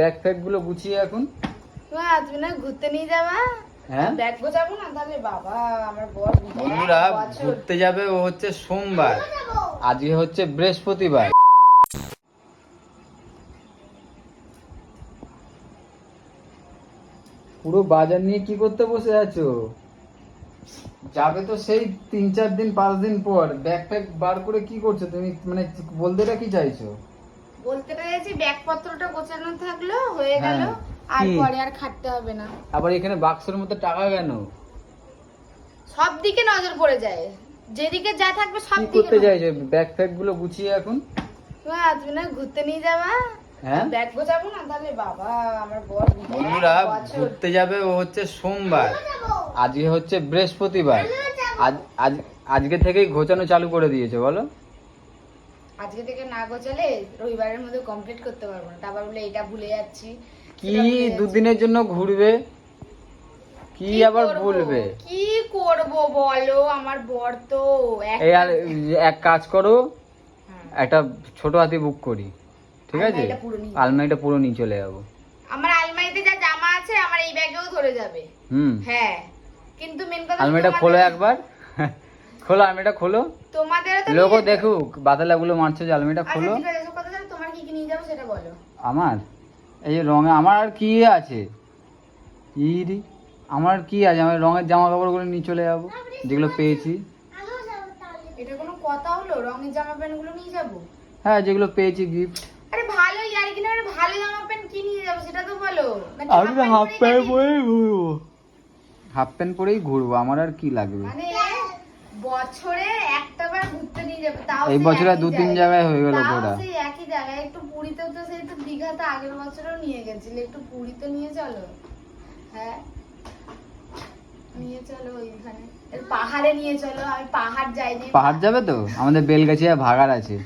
Bag ফ্যাগ গুলো গুছিয়ে এখন তুমি না ঘুরতে নিয়ে যাবা? হ্যাঁ ব্যাগ গোছাবো না তাহলে? বাবা আমার বর বন্ধুরা ঘুরতে যাবে, ও হচ্ছে সোমবার, আজকে হচ্ছে বৃহস্পতিবার। পুরো বাজার নিয়ে কি করতে বসে আছো? যাবে তো সেই 3-4 দিন 5 দিন পর, ব্যাগ ট্যাগ বার করে কি করছো তুমি? মানে বলতে কি চাইছো? বলতে চাইছি ব্যাগপত্রটা গোছানো থাকলো, হয়ে গেল, হ্যাঁ। আর কি? পরে আর খাটতে হবে না। আবার এখানে বাক্সের মধ্যে টাকা কেন? সব দিকে নজর পড়ে যায়, যেদিকে যা থাকবে সব কি দিকে। করতে চাইছো? ব্যাগ ফ্যাগ গুলো গুছিয়ে এখন তুমি না ঘুরতে নিয়ে যাবা? হ্যাঁ ব্যাগ গোছাবো না তাহলে? বাবা আমার বর বন্ধুরা ঘুরতে যাবে, ও হচ্ছে সোমবার, আজকে হচ্ছে বৃহস্পতিবার। আজকে থেকেই গোছানো চালু করে দিয়েছে। বলো আজকে থেকে না গোছালে রবিবারের মধ্যে কমপ্লিট করতে পারবো না। তারপর বলে এটা ভুলে যাচ্ছি। কি দুদিনের জন্য ঘুরবে? কি আবার বলবে? কি করব বলো, আমার বর তো এই আর এক কাজ করো, একটা ছোট হাতি বুক করি, ঠিক আছে? আলমারিটা পুরো নিয়ে চলে যাবো। আমার আলমারিতে যা জামা আছে আমার এই ব্যাগেও ধরে যাবে। হ্যাঁ, কিন্তু মেন কথা আলমারিটা খোলো একবার, খোলো আলমারিটা খোলো, তোমাদেরও তো লোকও দেখুক বাতালাগুলো মারছে যে। আলমারিটা খোলো। আচ্ছা ঠিক আছে, কথা জানো তোমার কি কি নিয়ে যাবো সেটা বলো। আমার এই রঙে আমার আর কি আছে? ইরি আমার কি আছে? আমার রঙের জামা কাপড়গুলো নিয়ে চলে যাবো, যেগুলো পেয়েছি। এটা কোনো কথা হলো? রঙের জামা প্যান্ট গুলো নিয়ে যাবো? হ্যাঁ, যেগুলো পেয়েছি গিফট। আরে ভালো ইয়ার কিনা, আরে ভালো জামা প্যান্ট কি নিয়ে যাবো সেটা তো বলো। আমি তো হাফ প্যান্ট পরেই ঘুরবো, হাফ প্যান্ট পরেই ঘুরবো, আমার আর কি লাগবে? মানে বছরে একটা বার ঘুরতে নিয়ে যাবে, তাও এই বছরে 2-3 জায়গায় হয়ে গেল ঘোরা। সেই একই জায়গায়। একটু পুরীতে তো, সেই তো দীঘাতে আগের বছরও নিয়ে গেছিলে, একটু পুরীতে নিয়ে চলো। হ্যাঁ নিয়ে চলো, ওইখানে পাহাড়ে নিয়ে চলো। আমি পাহাড় যাইনি। পাহাড় যাবে তো? আমাদের বেলগাছিয়া ভাগাড় আছে,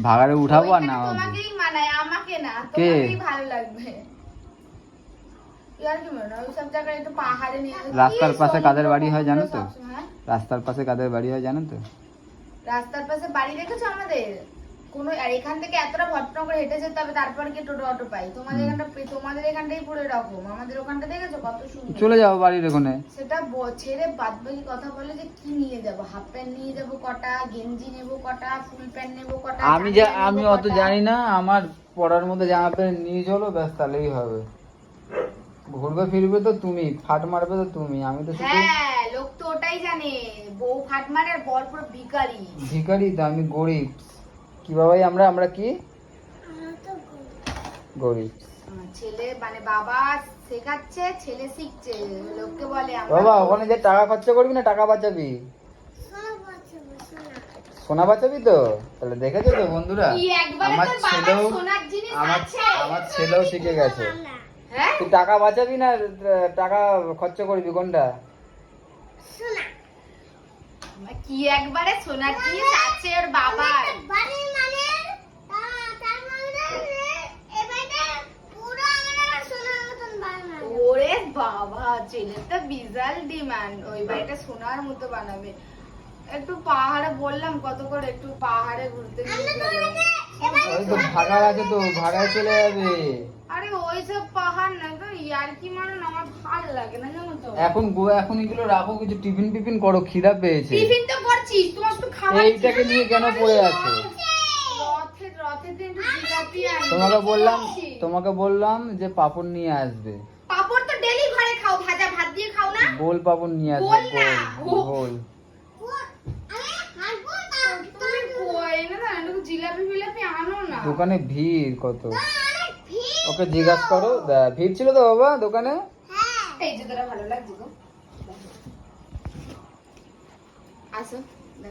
ভাগাড়ে উঠাবো আর নামাবো। তোমাকেই মানায়, আমাকে না। তোমাকেই ভালো লাগবে। ইয়ার কি মনে হয়, ওইসব জায়গায় একটু পাহাড়ে নিয়ে যাও। রাস্তার পাশে কাদের বাড়ি হয় জানো তো? রাস্তার পাশে কাদের বাড়ি হয় জানো তো? রাস্তার পাশে বাড়ি দেখেছো আমাদের? কোন আর এখান থেকে এতটা ভট্টনগর হেঁটে যেতে হবে, তারপর কি টোটো অটো পাই? তোমাদের এখানটা, তোমাদের এখানটাই পুরো এরকম। আমাদের ওখানটা দেখেছো কত সুন্দর। চলে যাবো বাড়ির ওখানে। সেটা ছেড়ে বাদবাকি কথা বলে যে কি নিয়ে যাব। হাফ প্যান্ট নিয়ে যাব কটা, গেঞ্জি নেব কটা, ফুল প্যান্ট নেব কটা। আমি অত জানি না, আমার পরার মধ্যে জামা প্যান্ট নিয়ে চলো, ব্যাস তাহলেই হবে। ঘুরবে ফিরবে তো তুমি, ফাট মারবে তো তুমি, আমি তো শুধু। হ্যাঁ, লোক তো ওটাই জানে, বউ ফাট মারে আর বর পুরো ভিখারি। ভিখারি তো, আমি গরিব। কি বাবাই আমরা কি গরিব? ছেলে মানে বাবা শেখাচ্ছে, ছেলে শিখছে। লোককে বলে বাবা ওখানে যে টাকা খরচা করবি না, টাকা বাঁচাবি, সোনা বাঁচাবি তো। তাহলে দেখেছো তো বন্ধুরা, আমার ছেলেও শিখে গেছে। তুই টাকা বাঁচাবি না টাকা খরচা করবি, কোনটা? কি একবারে সোনার জিনিস আছে ওর বাবা। ওরে বাবা, ছেলের তো বিশাল ডিমান্ড, ওই বাড়িটা সোনার মতো বানাবে। একটু পাহাড়ে বললাম কত করে, একটু পাহাড়ে ঘুরতে ভাগাড় আছে তো, ভাগাড়ে চলে যাবে। আরে ওইসব পাহাড় না তো, ইয়ার কি মানে আমার ভালো লাগে না জানো তো। এখন এগুলো রাখো, কিছু টিফিন টিফিন করো, খিদা পেয়েছে। টিফিন তো করছিস, তোমার শুধু খাবার। এইটাকে নিয়ে কেন পড়ে আছো? রথে দিন জিলাপি আনবি। তোমাকে বললাম যে পাপড় নিয়ে আসবে। পাপড় তো ডেলি ঘরে খাও, ভাজা ভাত দিয়ে খাও না? গোল পাপড় নিয়ে আসবে, গোল। দোকানে ভিড় কত, ওকে জিজ্ঞাসা করো। ভিড় ছিল তো বাবা দোকানে? এই যে তোরা ভালো লাগছে গো, আসো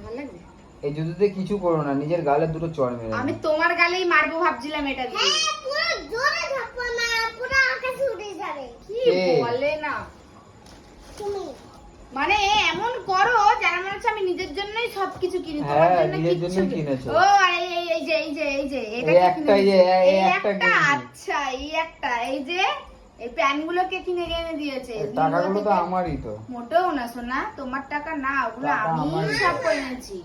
ভালো লাগবে। এই জুতোতে কিছু করো না, নিজের গালে দুটো চড় মেরে। আমি তোমার গালেই মারবো ভাবছিলাম এটা দিয়ে। পুরো জোরে ধাক্কা মারা, পুরো আকাশে উড়ে যাবে। কি বলে না তুমি, মানে এমন করো যেন মনে হচ্ছে আমি নিজের জন্যই সবকিছু কিনি, তোমার জন্য কিছু কিনেছো। ও এই যে এটা একটা, আচ্ছা এই একটা, এই যে এই প্যান্টগুলো কে কিনে এনে দিয়েছে? টাকাগুলো তো আমারই তো। মোটেও না সোনা, তোমার টাকা না, ওগুলো আমি সব কিনেছি।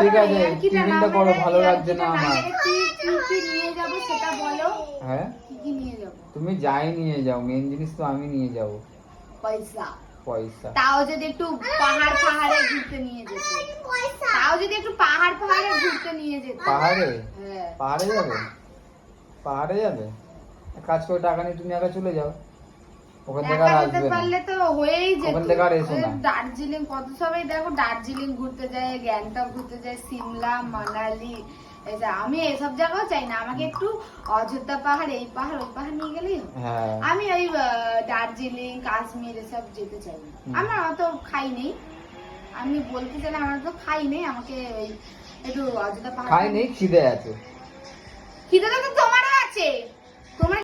ঠিক আছে, টিফিনটা করো, ভালো লাগছে না আমার। কি নিয়ে যাব সেটা বলো। হ্যাঁ, কি নিয়ে যাব? তুমি যাই নিয়ে যাও, মেন জিনিস তো আমি নিয়ে যাব। পয়সা। পয়সা। তাও যদি একটু পাহাড়ে ঘুরতে নিয়ে যেতে। তাও যদি একটু পাহাড়ে ঘুরতে নিয়ে যেতে। পাহাড়ে? হ্যাঁ। পাহাড়ে যাবে? পাহাড়ে যাবে? এক কাজ করে টাকা নিয়ে তুমি আগে চলে যাও, ওখান থেকে আর আসবে না। পারলে তো হয়েই যেত। ওখান থেকে আর এসো না। দার্জিলিং, কত সবাই দেখো দার্জিলিং ঘুরতে যায়, গ্যাংটক ঘুরতে যায়, সিমলা, মানালি। আমি এসব জায়গাও চাই না, আমাকে একটু অযোধ্যা পাহাড়, এই পাহাড়, ওই পাহাড় নিয়ে গেলেই হবে। হ্যাঁ, আমি ওই দার্জিলিং, কাশ্মীর এসব যেতে চাই না। আমার অত খাই নেই, আমি বলতে চাইলে আমার তো খাই নেই, আমাকে ওই একটু অযোধ্যা পাহাড়। খাই নেই, খিদে আছে। খিদে তো তোমারও আছে। তোমার